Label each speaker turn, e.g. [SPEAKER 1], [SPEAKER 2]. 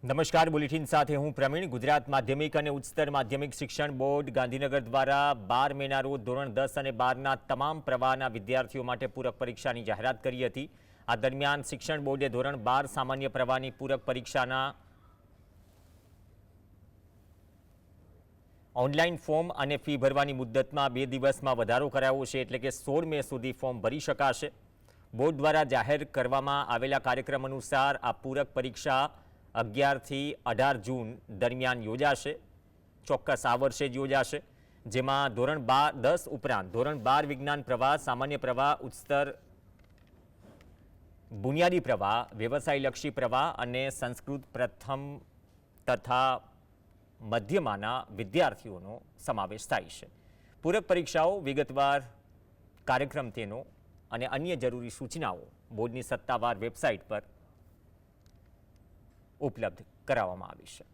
[SPEAKER 1] નમસ્કાર, બુલેટિન સાથે હું પ્રવીણ. ગુજરાત માધ્યમિક અને ઉચ્ચતર માધ્યમિક શિક્ષણ બોર્ડ ગાંધીનગર દ્વારા 12 મેના રોજ ધોરણ 10 અને 12ના તમામ પ્રવાહના વિદ્યાર્થીઓ માટે પૂરક પરીક્ષાની જાહેરાત કરી હતી. આ દરમિયાન શિક્ષણ બોર્ડે ધોરણ 12 સામાન્ય પ્રવાહની પૂરક પરીક્ષાના ઓનલાઈન ફોર્મ અને ફી ભરવાની મુદ્દતમાં 2 દિવસમાં વધારો કરાયો છે, એટલે કે 16 મે સુધી ફોર્મ ભરી શકાશે. બોર્ડ દ્વારા જાહેર કરવામાં આવેલા કાર્યક્રમ અનુસાર આ પૂરક પરીક્ષા 11 થી 18 જૂન દરમિયાન યોજાશે. ચોક્કસ આ વર્ષે જ યોજાશે, જેમાં ધોરણ 10 ઉપરાંત ધોરણ 12 વિજ્ઞાન પ્રવાહ, સામાન્ય પ્રવાહ, ઉચ્ચતર બુનિયાદી પ્રવાહ, વ્યવસાયલક્ષી પ્રવાહ અને સંસ્કૃત પ્રથમ તથા મધ્યમાંના વિદ્યાર્થીઓનો સમાવેશ થાય છે. પૂરક પરીક્ષાઓ વિગતવાર કાર્યક્રમ તેનો અને અન્ય જરૂરી સૂચનાઓ બોર્ડની સત્તાવાર વેબસાઇટ પર ઉપલબ્ધ કરાવવામાં આવી છે.